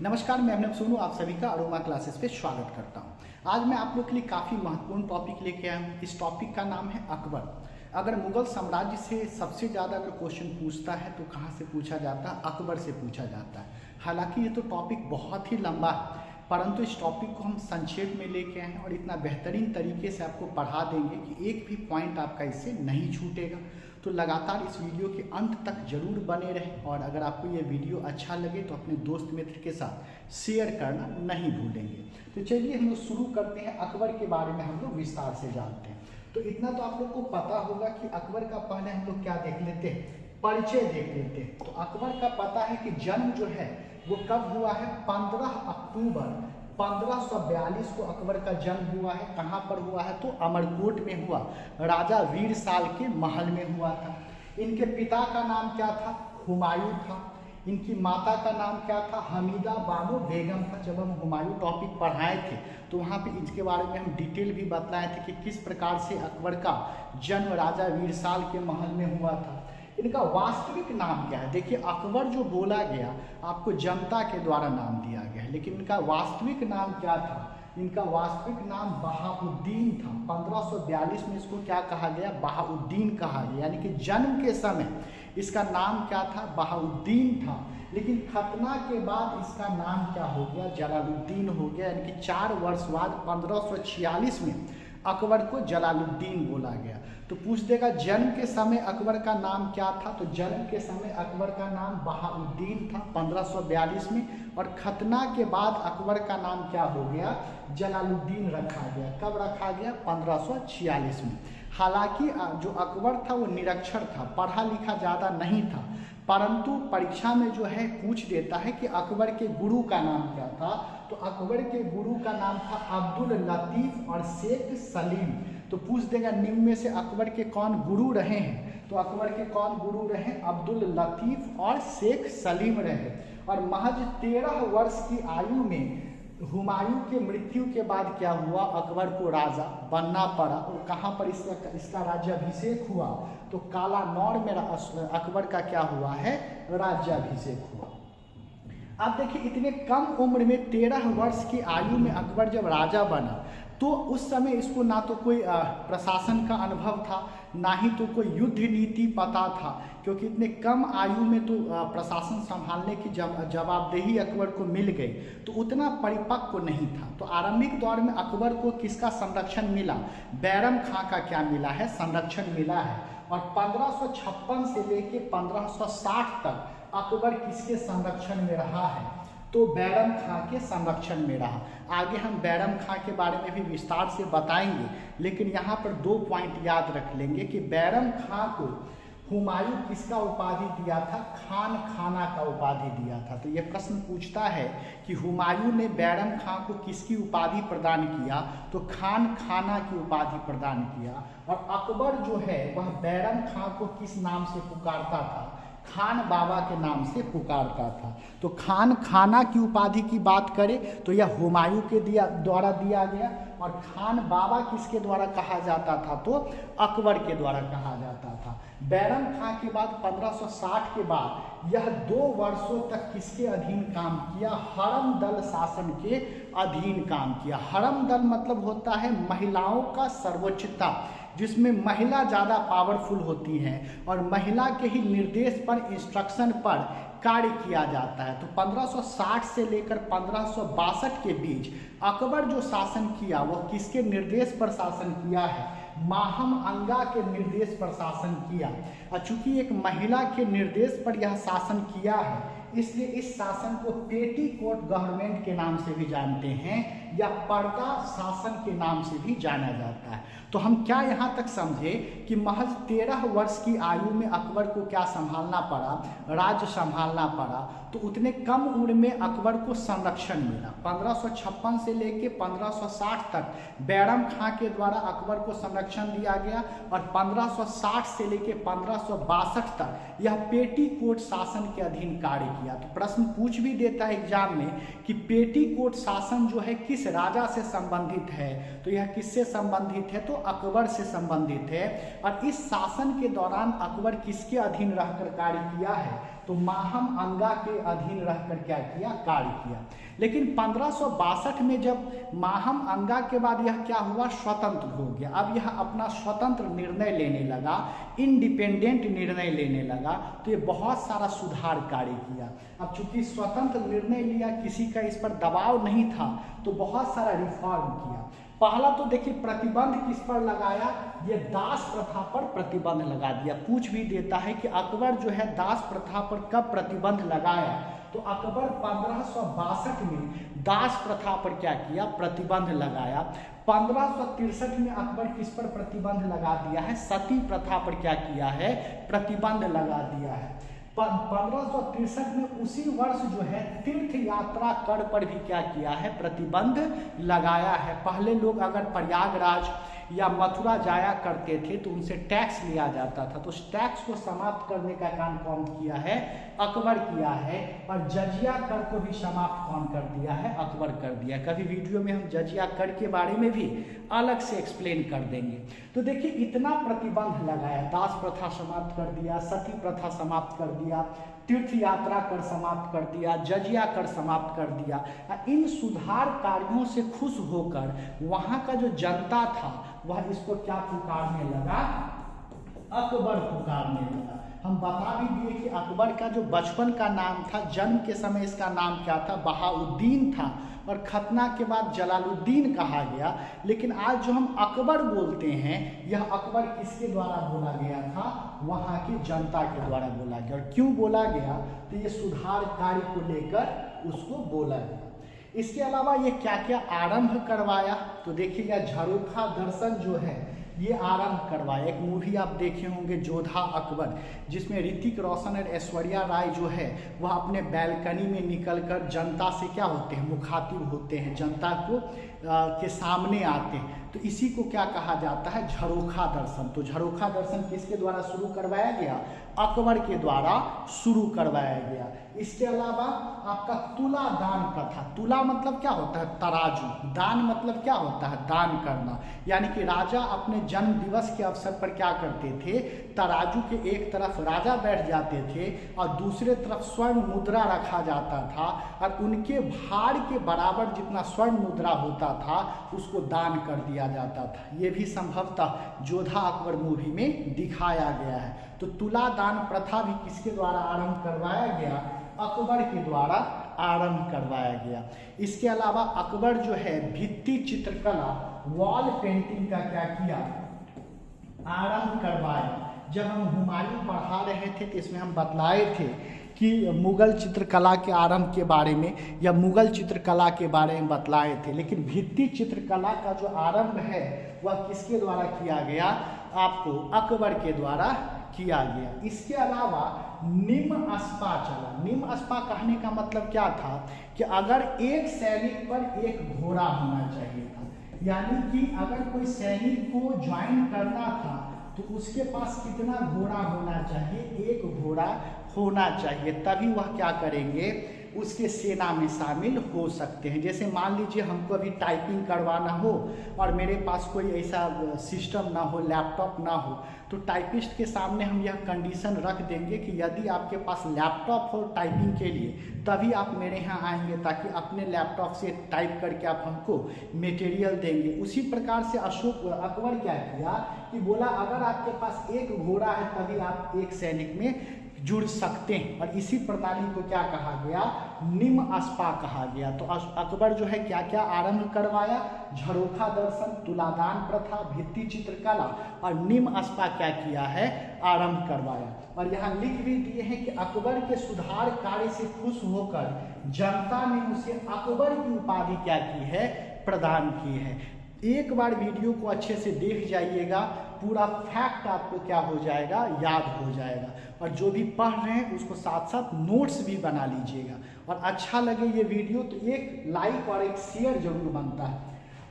नमस्कार, मैं अभिनव सोनू आप सभी का अरोमा क्लासेस पे स्वागत करता हूं। आज मैं आप लोग के लिए काफ़ी महत्वपूर्ण टॉपिक लेके आया हूं। इस टॉपिक का नाम है अकबर। अगर मुगल साम्राज्य से सबसे ज़्यादा अगर क्वेश्चन पूछता है तो कहाँ से पूछा जाता है? अकबर से पूछा जाता है। हालांकि ये तो टॉपिक बहुत ही लंबा है, परंतु इस टॉपिक को हम संक्षेप में लेके आए हैं और इतना बेहतरीन तरीके से आपको पढ़ा देंगे कि एक भी पॉइंट आपका इससे नहीं छूटेगा। तो लगातार इस वीडियो के अंत तक जरूर बने रहें और अगर आपको ये वीडियो अच्छा लगे तो अपने दोस्त मित्र के साथ शेयर करना नहीं भूलेंगे। तो चलिए हम लोग शुरू करते हैं। अकबर के बारे में हम लोग विस्तार से जानते हैं। तो इतना तो आप लोग को पता होगा कि अकबर का पहले हम लोग क्या देख लेते हैं, परिचय देख लेते हैं। तो अकबर का पता है कि जन्म जो है वो कब हुआ है? 15 अक्टूबर 1542 को अकबर का जन्म हुआ है। कहाँ पर हुआ है? तो अमरकोट में हुआ, राजा वीर साल के महल में हुआ था। इनके पिता का नाम क्या था? हुमायूं था। इनकी माता का नाम क्या था? हमीदा बानो बेगम था। जब हम हुमायूं टॉपिक पढ़ाए थे तो वहाँ पे इसके बारे में हम डिटेल भी बताए थे कि किस प्रकार से अकबर का जन्म राजा वीर साल के महल में हुआ था। इनका वास्तविक नाम क्या है? देखिए, अकबर जो बोला गया आपको जनता के द्वारा नाम दिया गया है, लेकिन इनका वास्तविक नाम क्या था? इनका वास्तविक नाम बहाउद्दीन था। 1542 में इसको क्या कहा गया? बहाउद्दीन कहा गया। यानी कि जन्म के समय इसका नाम क्या था? बहाउद्दीन था, लेकिन खतना के बाद इसका नाम क्या हो गया? जलालुद्दीन हो गया। यानी कि 4 वर्ष बाद 1546 में अकबर को जलालुद्दीन बोला गया। तो पूछ देगा जन्म के समय अकबर का नाम क्या था? तो जन्म के समय अकबर का नाम बहाउद्दीन था 1542 में, और खतना के बाद अकबर का नाम क्या हो गया? जलालुद्दीन रखा गया। कब रखा गया? 1546 में। हालांकि जो अकबर था वो निरक्षर था, पढ़ा लिखा ज़्यादा नहीं था, परंतु परीक्षा में जो है पूछ देता है कि अकबर के गुरु का नाम क्या था? तो अकबर के गुरु का नाम था अब्दुल लतीफ और शेख सलीम। तो पूछ देगा निम्न में से अकबर के कौन गुरु रहे हैं? तो अकबर के कौन गुरु रहे? अब्दुल लतीफ और शेख सलीम रहे। और महज 13 वर्ष की आयु में हुमायूं के मृत्यु के बाद क्या हुआ? अकबर को राजा बनना पड़ा। और कहाँ पर इसका राज्याभिषेक हुआ? तो कालानौर में अकबर का क्या हुआ है? राज्याभिषेक हुआ। अब देखिए, इतने कम उम्र में 13 वर्ष की आयु में अकबर जब राजा बना तो उस समय इसको ना तो कोई प्रशासन का अनुभव था, ना ही तो कोई युद्ध नीति पता था, क्योंकि इतने कम आयु में तो प्रशासन संभालने की जवाबदेही अकबर को मिल गई, तो उतना परिपक्व नहीं था। तो आरंभिक दौर में अकबर को किसका संरक्षण मिला? बैरम खां का क्या मिला है? संरक्षण मिला है। और 1556 से लेके 1560 तक अकबर किसके संरक्षण में रहा है? तो बैरम खां के संरक्षण में रहा। आगे हम बैरम खां के बारे में भी विस्तार से बताएंगे, लेकिन यहाँ पर 2 पॉइंट याद रख लेंगे कि बैरम खां को हुमायूं किसका उपाधि दिया था? खान खाना का उपाधि दिया था। तो ये प्रश्न पूछता है कि हुमायूं ने बैरम खां को किसकी उपाधि प्रदान किया? तो खान खाना की उपाधि प्रदान किया। और अकबर जो है वह बैरम खां को किस नाम से पुकारता था? खान बाबा के नाम से पुकारता था। तो खान खाना की उपाधि की बात करें तो यह हुमायूं के द्वारा दिया गया, और खान बाबा किसके द्वारा कहा जाता था? तो अकबर के द्वारा कहा जाता था। बैरम खां के बाद 1560 के बाद यह 2 वर्षों तक किसके अधीन काम किया? हरम दल शासन के अधीन काम किया। हरम दल मतलब होता है महिलाओं का सर्वोच्चता, जिसमें महिला ज़्यादा पावरफुल होती हैं और महिला के ही निर्देश पर, इंस्ट्रक्शन पर कार्य किया जाता है। तो 1560 से लेकर 1562 के बीच अकबर जो शासन किया वह किसके निर्देश पर शासन किया है? माहम अंगा के निर्देश पर शासन किया। और चूंकि एक महिला के निर्देश पर यह शासन किया है, इसलिए इस शासन को पेटीकोट गवर्नमेंट के नाम से भी जानते हैं या पर्दा शासन के नाम से भी जाना जाता है। तो हम क्या यहाँ तक समझे कि महज 13 वर्ष की आयु में अकबर को क्या संभालना पड़ा? राज्य संभालना पड़ा। तो उतने कम उम्र में अकबर को संरक्षण मिला। 1556 से लेके 1560 तक बैरम खां के द्वारा अकबर को संरक्षण दिया गया, और 1560 से लेके 1562 तक यह पेटीकोट शासन के अधीन कार्य किया। किया। तो प्रश्न पूछ भी देता है एग्जाम में कि पेटीकोट शासन जो है किस राजा से संबंधित है, तो यह किससे संबंधित है, तो अकबर से संबंधित है। और इस शासन के दौरान अकबर किसके अधीन रहकर कार्य किया है, तो माहम अंगा के अधीन रहकर क्या किया, कार्य किया। लेकिन 1562 में जब माहम अंगा के बाद यह क्या हुआ, स्वतंत्र हो गया। अब यह अपना स्वतंत्र निर्णय लेने लगा, इंडिपेंडेंट निर्णय लेने लगा, तो ये बहुत सारा सुधार कार्य किया। अब चूंकि स्वतंत्र निर्णय लिया, किसी का इस पर दबाव नहीं था, तो बहुत सारा रिफॉर्म किया। पहला तो देखिए प्रतिबंध किस पर लगाया, ये दास प्रथा पर प्रतिबंध लगा दिया। पूछ भी देता है कि अकबर जो है दास प्रथा पर कब प्रतिबंध लगाया, तो अकबर 1562 में दास प्रथा पर क्या किया, प्रतिबंध लगाया। 1563 में अकबर किस पर प्रतिबंध लगा दिया है, सती प्रथा पर क्या किया है, प्रतिबंध लगा दिया है। 1563 में उसी वर्ष जो है तीर्थ यात्रा कर पर भी क्या किया है, प्रतिबंध लगाया है। पहले लोग अगर प्रयागराज या मथुरा जाया करते थे तो उनसे टैक्स लिया जाता था, तो उस टैक्स को समाप्त करने का काम कौन किया है, अकबर किया है। और जजिया कर को भी समाप्त कौन कर दिया है, अकबर कर दिया। कभी वीडियो में हम जजिया कर के बारे में भी अलग से एक्सप्लेन कर देंगे। तो देखिए इतना प्रतिबंध लगाया, दास प्रथा समाप्त कर दिया, सती प्रथा समाप्त कर दिया, तीर्थ यात्रा कर समाप्त कर दिया, जजिया कर समाप्त कर दिया। इन सुधार कार्यों से खुश होकर वहाँ का जो जनता था वह इसको क्या पुकारने लगा, अकबर पुकारने लगा। हम बता भी दिए कि अकबर का जो बचपन का नाम था, जन्म के समय इसका नाम क्या था, बहाउद्दीन था, और खतना के बाद जलालुद्दीन कहा गया। लेकिन आज जो हम अकबर बोलते हैं, यह अकबर किसके द्वारा बोला गया था, वहाँ की जनता के द्वारा बोला गया। और क्यों बोला गया, तो ये सुधार कार्य को लेकर उसको बोला गया। इसके अलावा ये क्या क्या आरंभ करवाया, तो देखिए यह झरोखा दर्शन जो है ये आरंभ करवाया। एक मूवी आप देखे होंगे जोधा अकबर, जिसमें ऋतिक रोशन और ऐश्वर्या राय जो है वह अपने बैल्कनी में निकलकर जनता से क्या होते हैं, मुखातिब होते हैं, जनता को के सामने आते हैं। तो इसी को क्या कहा जाता है, झरोखा दर्शन। तो झरोखा दर्शन किसके द्वारा शुरू करवाया गया, अकबर के द्वारा शुरू करवाया गया। इसके अलावा आपका तुला दान प्रथा, तुला मतलब क्या होता है, तराजू, दान मतलब क्या होता है, दान करना। यानी कि राजा अपने जन्म दिवस के अवसर पर क्या करते थे, तराजू के एक तरफ राजा बैठ जाते थे और दूसरे तरफ स्वर्ण मुद्रा रखा जाता था, और उनके भार के बराबर जितना स्वर्ण मुद्रा होता था उसको दान कर दिया जाता था। ये भी संभवतः जोधा अकबर मूवी में दिखाया गया है। तो तुला दान प्रथा भी किसके द्वारा आरंभ करवाया गया, अकबर के द्वारा आरंभ करवाया गया। इसके अलावा अकबर जो है भित्ति चित्रकला, वॉल पेंटिंग का क्या किया, आरंभ करवाया। जब हम हुमायूं पढ़ा रहे थे तो इसमें हम बतलाए थे कि मुगल चित्रकला के आरंभ के बारे में या मुगल चित्रकला के बारे में बतलाए थे। लेकिन भित्ति चित्रकला का जो आरंभ है वह किसके द्वारा किया गया, आपको अकबर के द्वारा किया गया। इसके अलावा निम्न अस्पा चला। निम्न अस्पा कहने का मतलब क्या था कि अगर एक सैनिक पर एक घोड़ा होना चाहिए था, यानी कि अगर कोई सैनिक को ज्वाइन करना था तो उसके पास कितना घोड़ा होना चाहिए, एक घोड़ा होना चाहिए, तभी वह क्या करेंगे, उसके सेना में शामिल हो सकते हैं। जैसे मान लीजिए हमको अभी टाइपिंग करवाना हो और मेरे पास कोई ऐसा सिस्टम ना हो, लैपटॉप ना हो, तो टाइपिस्ट के सामने हम यह कंडीशन रख देंगे कि यदि आपके पास लैपटॉप हो टाइपिंग के लिए तभी आप मेरे यहाँ आएंगे, ताकि अपने लैपटॉप से टाइप करके आप हमको मटेरियल देंगे। उसी प्रकार से अकबर क्या किया कि बोला अगर आपके पास एक घोड़ा है तभी आप एक सैनिक में जुड़ सकते हैं, और इसी प्रणाली को क्या कहा गया, निम्न अस्पा कहा गया। तो अकबर जो है क्या क्या आरंभ करवाया, झरोखा दर्शन, तुलादान प्रथा, भित्ति चित्रकला, और निम्न अस्पा क्या किया है, आरंभ करवाया। और यहाँ लिख भी दिए हैं कि अकबर के सुधार कार्य से खुश होकर जनता ने उसे अकबर की उपाधि क्या की है, प्रदान की है। एक बार वीडियो को अच्छे से देख जाइएगा, पूरा फैक्ट आपको क्या हो जाएगा, याद हो जाएगा। और जो भी पढ़ रहे हैं उसको साथ साथ नोट्स भी बना लीजिएगा। और अच्छा लगे ये वीडियो तो एक लाइक और एक शेयर जरूर बनता है।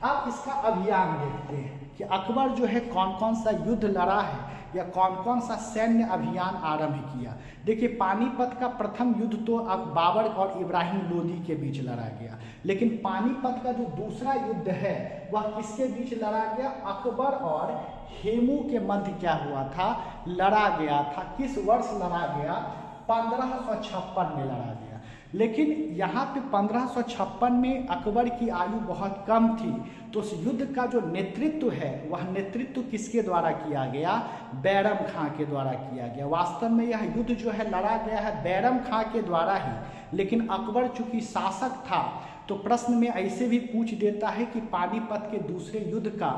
अब इसका अभियान देखते हैं कि अकबर जो है कौन कौन सा युद्ध लड़ा है या कौन कौन सा सैन्य अभियान आरंभ किया। देखिए पानीपत का प्रथम युद्ध तो अब बाबर और इब्राहिम लोदी के बीच लड़ा गया, लेकिन पानीपत का जो दूसरा युद्ध है वह किसके बीच लड़ा गया? अकबर और हेमू के मध्य क्या हुआ था? लड़ा गया था। किस वर्ष लड़ा गया? 1556 में लड़ा गया। लेकिन यहाँ पे 1556 में अकबर की आयु बहुत कम थी, तो उस युद्ध का जो नेतृत्व है वह नेतृत्व किसके द्वारा किया गया? बैरम खां के द्वारा किया गया। वास्तव में यह युद्ध जो है लड़ा गया है बैरम खां के द्वारा ही, लेकिन अकबर चूंकि शासक था तो प्रश्न में ऐसे भी पूछ देता है कि पानीपत के दूसरे युद्ध का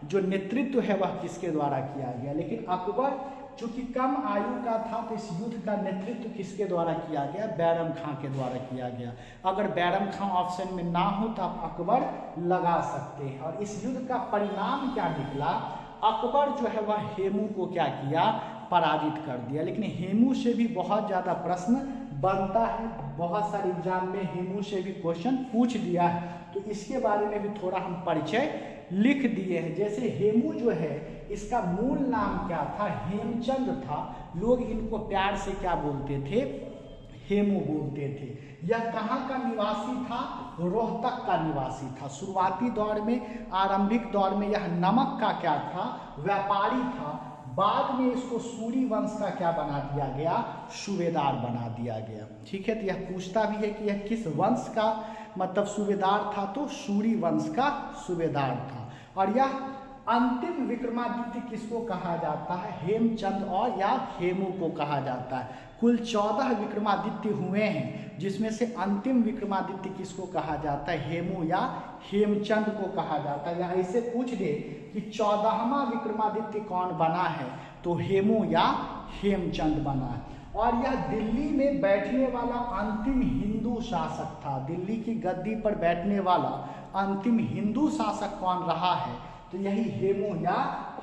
जो नेतृत्व है वह किसके द्वारा किया गया। लेकिन अकबर चूंकि कम आयु का था तो इस युद्ध का नेतृत्व किसके द्वारा किया गया? बैरम खां के द्वारा किया गया। अगर बैरम खां ऑप्शन में ना हो तो आप अकबर लगा सकते हैं। और इस युद्ध का परिणाम क्या निकला? अकबर जो है वह हेमू को क्या किया? पराजित कर दिया। लेकिन हेमू से भी बहुत ज़्यादा प्रश्न बनता है, बहुत सारे एग्जाम में हेमू से भी क्वेश्चन पूछ दिया है, तो इसके बारे में भी थोड़ा हम परिचय लिख दिए हैं। जैसे हेमू जो है इसका मूल नाम क्या था? हेमचंद था। लोग इनको प्यार से क्या बोलते थे? हेमू बोलते थे। यह कहाँ का निवासी था? रोहतक का निवासी था। शुरुआती दौर में, आरंभिक दौर में यह नमक का क्या था? व्यापारी था। बाद में इसको सूरी वंश का क्या बना दिया गया? सूबेदार बना दिया गया। ठीक है, तो यह पूछता भी है कि यह किस वंश का मतलब सूबेदार था? तो सूरी वंश का सूबेदार था। और यह अंतिम विक्रमादित्य किसको कहा जाता है? हेमचंद और या हेमू को कहा जाता है। कुल 14 विक्रमादित्य हुए हैं, जिसमें से अंतिम विक्रमादित्य किसको कहा जाता है? हेमू या हेमचंद को कहा जाता है। या ऐसे पूछ दे कि 14वां विक्रमादित्य कौन बना है? तो हेमू या हेमचंद बना है। और यह दिल्ली में बैठने वाला अंतिम हिंदू शासक था। दिल्ली की गद्दी पर बैठने वाला अंतिम हिंदू शासक कौन रहा है? तो यही हेमू या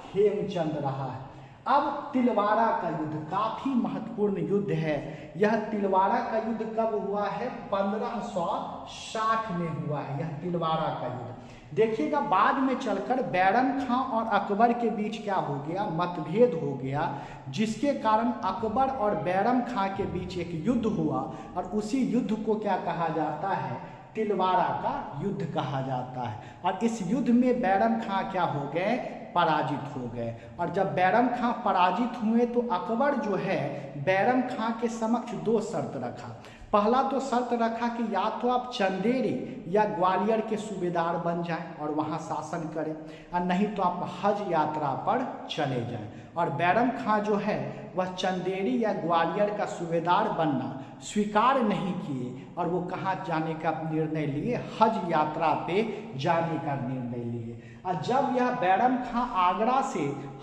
हेमचंद रहा है। अब तिलवारा का युद्ध काफी महत्वपूर्ण युद्ध है। यह तिलवारा का युद्ध कब हुआ है? 1560 में हुआ है यह तिलवारा का युद्ध। देखिएगा बाद में चलकर बैरम खां और अकबर के बीच क्या हो गया? मतभेद हो गया, जिसके कारण अकबर और बैरम खां के बीच एक युद्ध हुआ और उसी युद्ध को क्या कहा जाता है? तिलवारा का युद्ध कहा जाता है। और इस युद्ध में बैरम खां क्या हो गए? पराजित हो गए। और जब बैरम खां पराजित हुए तो अकबर जो है बैरम खां के समक्ष 2 शर्त रखा। पहला तो शर्त रखा कि या तो आप चंदेरी या ग्वालियर के सूबेदार बन जाएं और वहां शासन करें, और नहीं तो आप हज यात्रा पर चले जाएं। और बैरम खां जो है वह चंदेरी या ग्वालियर का सूबेदार बनना स्वीकार नहीं किए और वो कहाँ जाने का निर्णय लिए? हज यात्रा पे जाने का निर्णय लिए। और जब यह बैरम खां आगरा से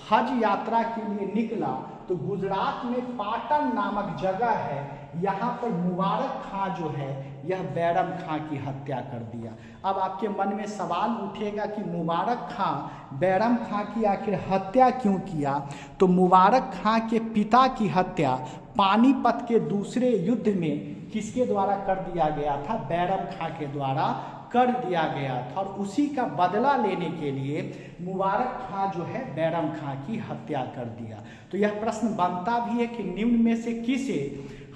हज यात्रा के लिए निकला तो गुजरात में पाटन नामक जगह है, यहाँ पर मुबारक खां जो है यह बैरम खां की हत्या कर दिया। अब आपके मन में सवाल उठेगा कि मुबारक खां बैरम खां की आखिर हत्या क्यों किया? तो मुबारक खां के पिता की हत्या पानीपत के दूसरे युद्ध में किसके द्वारा कर दिया गया था? बैरम खां के द्वारा कर दिया गया था। और उसी का बदला लेने के लिए मुबारक खां जो है बैरम खां की हत्या कर दिया। तो यह प्रश्न बनता भी है कि निम्न में से किसे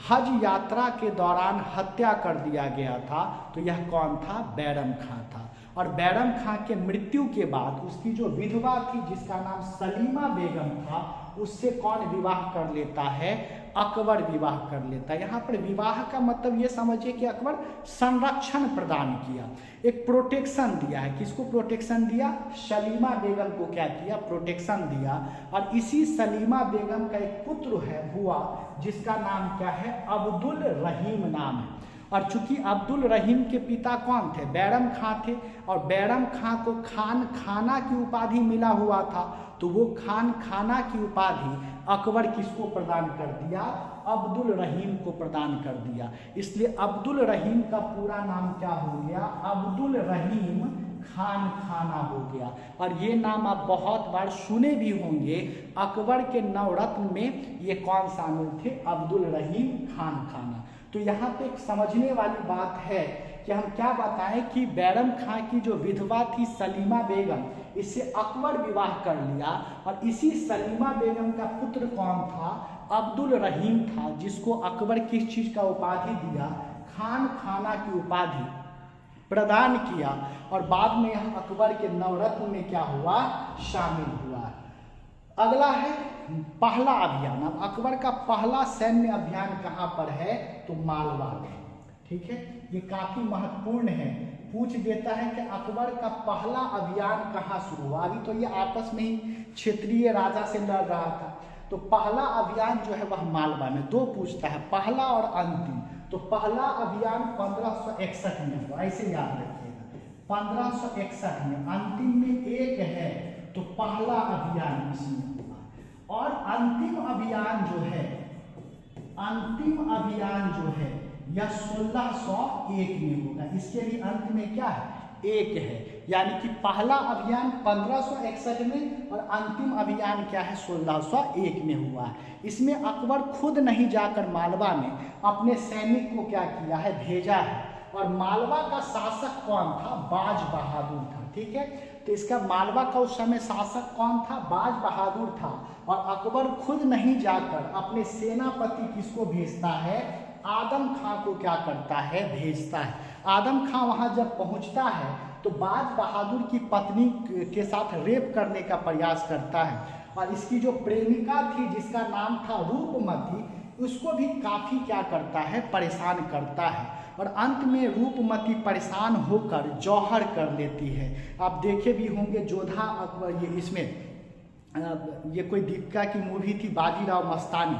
हज यात्रा के दौरान हत्या कर दिया गया था? तो यह कौन था? बैरम खां था। और बैरम खां के मृत्यु के बाद उसकी जो विधवा थी जिसका नाम सलीमा बेगम था, उससे कौन विवाह कर लेता है? अकबर विवाह कर लेता है। यहाँ पर विवाह का मतलब ये समझिए कि अकबर संरक्षण प्रदान किया, एक प्रोटेक्शन दिया है। किसको प्रोटेक्शन दिया? सलीमा बेगम को क्या किया? प्रोटेक्शन दिया। और इसी सलीमा बेगम का एक पुत्र है हुआ जिसका नाम क्या है? अब्दुल रहीम नाम है। और चूंकि अब्दुल रहीम के पिता कौन थे? बैरम खां थे। और बैरम खां को खान खाना की उपाधि मिला हुआ था, तो वो खान खाना की उपाधि अकबर किसको प्रदान कर दिया? अब्दुल रहीम को प्रदान कर दिया। इसलिए अब्दुल रहीम का पूरा नाम क्या हो गया? अब्दुल रहीम खान खाना हो गया। और ये नाम आप बहुत बार सुने भी होंगे। अकबर के नवरत्न में ये कौन शामिल थे? अब्दुल रहीम खान खाना। तो यहाँ पे एक समझने वाली बात है कि हम क्या बताएं कि बैरम खां की जो विधवा थी सलीमा बेगम, इससे अकबर विवाह कर लिया। और इसी सलीमा बेगम का पुत्र कौन था? अब्दुल रहीम था, जिसको अकबर किस चीज़ का उपाधि दिया? खान खाना की उपाधि प्रदान किया। और बाद में यह अकबर के नवरत्न में क्या हुआ? शामिल हुआ। अगला है पहला अभियान। अब अकबर का पहला सैन्य अभियान कहाँ पर है? तो मालवा में। ठीक है, ये काफी महत्वपूर्ण है। पूछ देता है कि अकबर का पहला अभियान कहाँ शुरू हुआ। अभी तो ये आपस में ही क्षेत्रीय राजा से लड़ रहा था, तो पहला अभियान जो है वह मालवा में। दो पूछता है, पहला और अंतिम। तो पहला अभियान 1561 में हुआ, ऐसे याद रखिएगा, 1561 में। अंतिम में एक है, तो पहला अभियान इसमें हुआ। और अंतिम अभियान जो है, यह 1601 में होगा। इसके भी अंत में क्या है? एक है। यानी कि पहला अभियान 1561 में और अंतिम अभियान क्या है? 1601 में हुआ है। इसमें अकबर खुद नहीं जाकर मालवा में अपने सैनिक को क्या किया है? भेजा है। और मालवा का शासक कौन था? बाज बहादुर था। ठीक है, तो इसका मालवा का उस समय शासक कौन था? बाज बहादुर था। और अकबर खुद नहीं जाकर अपने सेनापति किसको भेजता है? आदम खां को क्या करता है? भेजता है। आदम खां वहां जब पहुंचता है तो बाज बहादुर की पत्नी के साथ रेप करने का प्रयास करता है। और इसकी जो प्रेमिका थी जिसका नाम था रूपमती, उसको भी काफी क्या करता है? परेशान करता है। और अंत में रूपमती परेशान होकर जौहर कर लेती है। आप देखे भी होंगे जोधा अकबर, ये इसमें ये कोई दीपिका की मूवी थी बाजीराव मस्तानी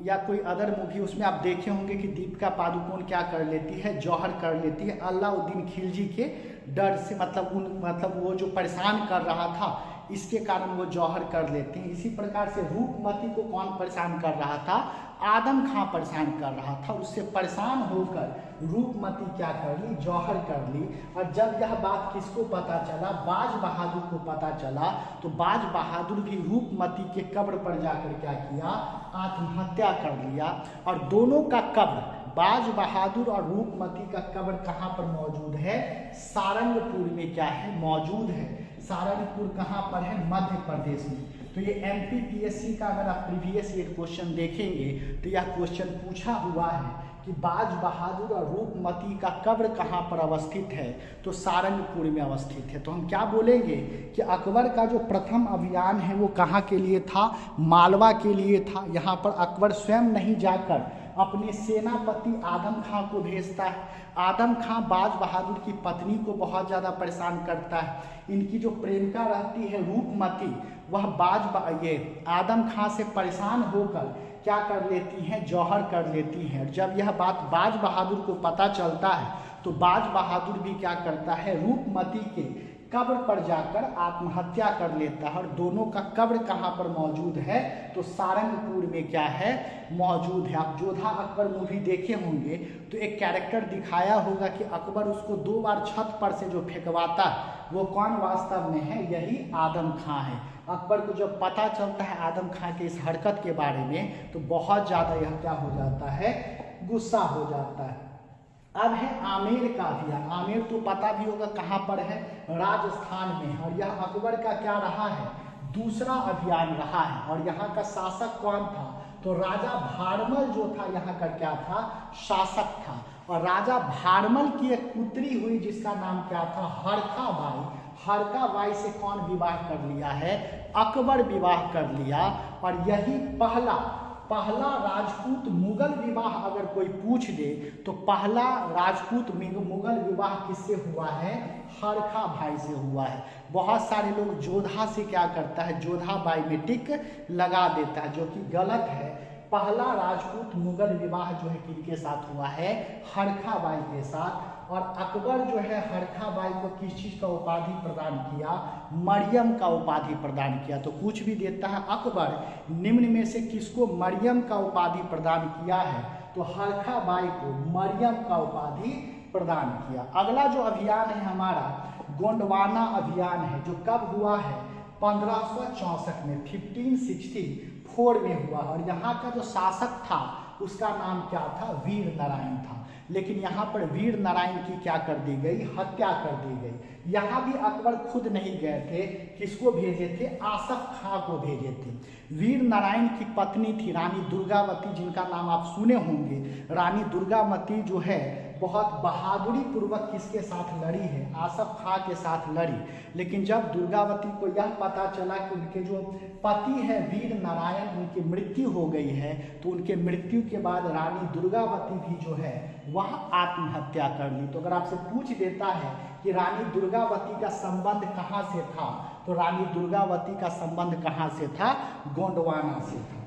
या कोई अदर मूवी, उसमें आप देखे होंगे कि दीपिका पादुकोण क्या कर लेती है? जौहर कर लेती है अलाउद्दीन खिलजी के डर से। मतलब वो जो परेशान कर रहा था, इसके कारण वो जौहर कर लेते हैं। इसी प्रकार से रूपमती को कौन परेशान कर रहा था? आदम खां परेशान कर रहा था। उससे परेशान होकर रूपमती क्या कर ली? जौहर कर ली। और जब यह बात किसको पता चला? बाज बहादुर को पता चला। तो बाज बहादुर भी रूपमती के कब्र पर जाकर क्या किया? आत्महत्या कर लिया। और दोनों का कब्र, बाज बहादुर और रूपमती का कब्र कहाँ पर मौजूद है? सारंगपुर में क्या है? मौजूद है। सारंगपुर कहाँ पर है? मध्य प्रदेश में। तो ये MPPSC का अगर आप प्रीवियस ईयर क्वेश्चन देखेंगे तो यह क्वेश्चन पूछा हुआ है कि बाज बहादुर और रूपमती का कब्र कहाँ पर अवस्थित है? तो सारंगपुर में अवस्थित है। तो हम क्या बोलेंगे कि अकबर का जो प्रथम अभियान है वो कहाँ के लिए था? मालवा के लिए था। यहाँ पर अकबर स्वयं नहीं जाकर अपने सेनापति आदम खां को भेजता है। आदम खां बाज बहादुर की पत्नी को बहुत ज़्यादा परेशान करता है। इनकी जो प्रेमिका रहती है रूपमती, वह ये आदम खां से परेशान होकर क्या कर लेती हैं? जौहर कर लेती हैं। और जब यह बात बाज बहादुर को पता चलता है तो बाज बहादुर भी क्या करता है? रूपमती के कब्र पर जाकर आत्महत्या कर लेता है। और दोनों का कब्र कहाँ पर मौजूद है? तो सारंगपुर में क्या है? मौजूद है। आप जोधा अकबर मूवी देखे होंगे तो एक कैरेक्टर दिखाया होगा कि अकबर उसको 2 बार छत पर से जो फेंकवाता है वो कौन वास्तव में है? यही आदम खां है। अकबर को जब पता चलता है आदम खां के इस हरकत के बारे में तो बहुत ज़्यादा यह क्या हो जाता है? गुस्सा हो जाता है। अब है आमेर का अभियान। आमेर तो पता भी होगा कहाँ पर है? राजस्थान में। और यह अकबर का क्या रहा है? दूसरा अभियान रहा है। और यहाँ का शासक कौन था? तो राजा भारमल जो था यहाँ का क्या था? शासक था। और राजा भारमल की एक पुत्री हुई जिसका नाम क्या था? हरखा बाई। हरखा बाई से कौन विवाह कर लिया है? अकबर विवाह कर लिया। और यही पहला राजपूत मुगल विवाह अगर कोई पूछ दे तो पहला राजपूत मुगल विवाह किससे हुआ है? हरखा बाई से हुआ है। बहुत सारे लोग जोधा से क्या करता है? जोधा बाई में टिक लगा देता है, जो कि गलत है। पहला राजपूत मुगल विवाह जो है किनके साथ हुआ है? हरखा बाई के साथ। और अकबर जो है हरखा बाई को किस चीज़ का उपाधि प्रदान किया? मरियम का उपाधि प्रदान किया। तो पूछ भी देता है अकबर निम्न में से किसको मरियम का उपाधि प्रदान किया है? तो हरखा बाई को मरियम का उपाधि प्रदान किया। अगला जो अभियान है हमारा गोंडवाना अभियान है, जो कब हुआ है 1564 में, 1564 में हुआ। और यहाँ का जो शासक था उसका नाम क्या था, वीर नारायण था। लेकिन यहाँ पर वीर नारायण की क्या कर दी गई, हत्या कर दी गई। यहाँ भी अकबर खुद नहीं गए थे, किसको भेजे थे, आसफ खां को भेजे थे। वीर नारायण की पत्नी थी रानी दुर्गावती, जिनका नाम आप सुने होंगे। रानी दुर्गावती जो है बहुत बहादुरी पूर्वक किसके साथ लड़ी है, आसफ खां के साथ लड़ी। लेकिन जब दुर्गावती को यह पता चला कि उनके जो पति है वीर नारायण, उनकी मृत्यु हो गई है, तो उनके मृत्यु के बाद रानी दुर्गावती भी जो है वह आत्महत्या कर ली। तो अगर आपसे पूछ देता है कि रानी दुर्गावती का संबंध कहाँ से था, तो रानी दुर्गावती का संबंध कहाँ से था, गोंडवाना से था।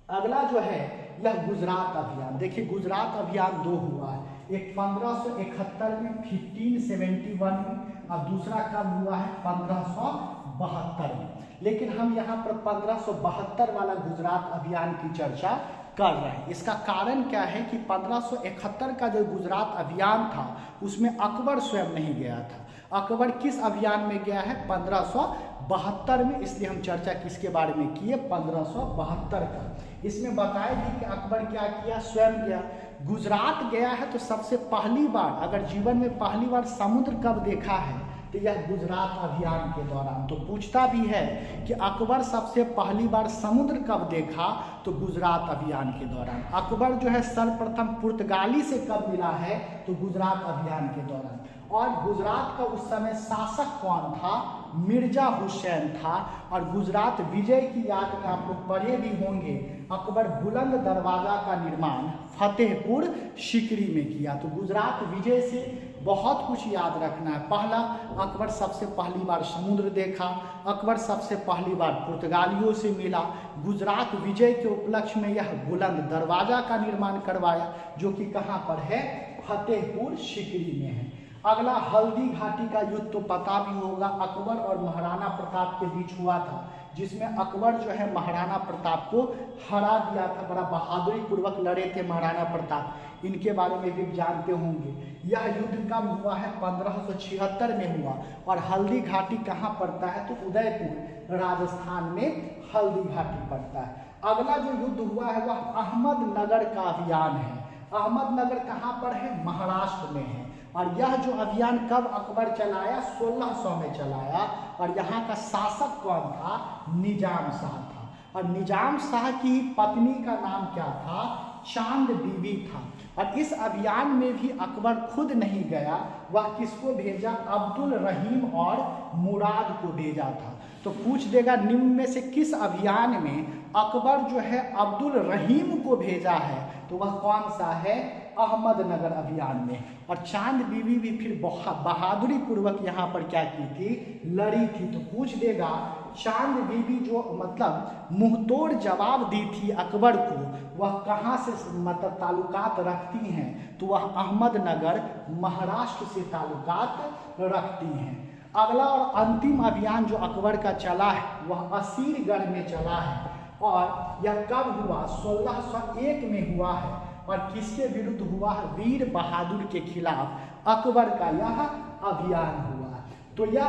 अगला जो है यह गुजरात अभियान। देखिए गुजरात अभियान 2 हुआ है, एक 1571 में, 1571 में, और दूसरा कब हुआ है 1572 में। लेकिन हम यहाँ पर 1572 वाला गुजरात अभियान की चर्चा कर रहे हैं। इसका कारण क्या है कि 1571 का जो गुजरात अभियान था उसमें अकबर स्वयं नहीं गया था। अकबर किस अभियान में गया है, 1572 में। इसलिए हम चर्चा किसके बारे में किए, 1572 का। इसमें बताया भी कि अकबर क्या किया, स्वयं गया। गुजरात गया है तो सबसे पहली बार, अगर जीवन में पहली बार समुद्र कब देखा है, तो यह गुजरात अभियान के दौरान। तो पूछता भी है कि अकबर सबसे पहली बार समुद्र कब देखा, तो गुजरात अभियान के दौरान। अकबर जो है सर्वप्रथम पुर्तगाली से कब मिला है, तो गुजरात अभियान के दौरान। और गुजरात का उस समय शासक कौन था, मिर्जा हुसैन था। और गुजरात विजय की याद में आप लोग पढ़े भी होंगे, अकबर बुलंद दरवाजा का निर्माण फतेहपुर सीकरी में किया। तो गुजरात विजय से बहुत कुछ याद रखना है। पहला, अकबर सबसे पहली बार समुद्र देखा, अकबर सबसे पहली बार पुर्तगालियों से मिला, गुजरात विजय के उपलक्ष्य में यह बुलंद दरवाजा का निर्माण करवाया, जो कि कहाँ पर है, फतेहपुर सीकरी में है। अगला हल्दी घाटी का युद्ध तो पता भी होगा, अकबर और महाराणा प्रताप के बीच हुआ था, जिसमें अकबर जो है महाराणा प्रताप को हरा दिया था। बड़ा बहादुरी पूर्वक लड़े थे महाराणा प्रताप, इनके बारे में भी जानते होंगे। यह युद्ध कब हुआ है, 1576 में हुआ। और हल्दी घाटी कहाँ पड़ता है, तो उदयपुर राजस्थान में हल्दी घाटी पड़ता है। अगला जो युद्ध हुआ है वह अहमदनगर का अभियान है। अहमदनगर कहाँ पर है, महाराष्ट्र में है। और यह जो अभियान कब अकबर चलाया, 1600 में चलाया। और यहाँ का शासक कौन था, निजाम शाह था। और निजाम शाह की पत्नी का नाम क्या था, चांद बीबी था। और इस अभियान में भी अकबर खुद नहीं गया, वह किसको भेजा, अब्दुल रहीम और मुराद को भेजा था। तो पूछ देगा निम्न में से किस अभियान में अकबर जो है अब्दुल रहीम को भेजा है, तो वह कौन सा है, अहमदनगर अभियान में। और चांद बीबी भी फिर बहादुरी पूर्वक यहाँ पर क्या की थी, लड़ी थी। तो पूछ देगा चांद बीबी जो मतलब मुंहतोड़ जवाब दी थी अकबर को, वह कहाँ से मतलब ताल्लुकात रखती हैं, तो वह अहमदनगर महाराष्ट्र से ताल्लुकात रखती हैं। अगला और अंतिम अभियान जो अकबर का चला है वह असीरगढ़ में चला है। और यह कब हुआ, 1601 में हुआ है। और किसके विरुद्ध हुआ है, वीर बहादुर के खिलाफ अकबर का यह अभियान हुआ। तो यह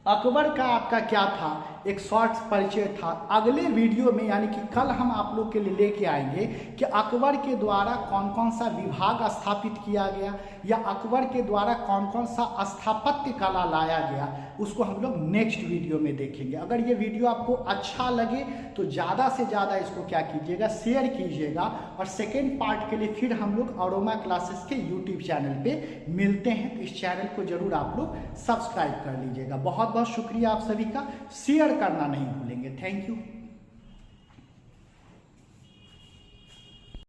अकबर का आपका क्या था, एक शॉर्ट परिचय था। अगले वीडियो में यानी कि कल हम आप लोग के लिए लेके आएंगे कि अकबर के द्वारा कौन कौन सा विभाग स्थापित किया गया, या अकबर के द्वारा कौन कौन सा स्थापत्य कला लाया गया, उसको हम लोग नेक्स्ट वीडियो में देखेंगे। अगर ये वीडियो आपको अच्छा लगे तो ज़्यादा से ज़्यादा इसको क्या कीजिएगा, शेयर कीजिएगा। और सेकेंड पार्ट के लिए फिर हम लोग अरोमा क्लासेस के यूट्यूब चैनल पे मिलते हैं। तो इस चैनल को जरूर आप लोग सब्सक्राइब कर लीजिएगा। बहुत बहुत शुक्रिया आप सभी का, शेयर करना नहीं भूलेंगे। Thank you.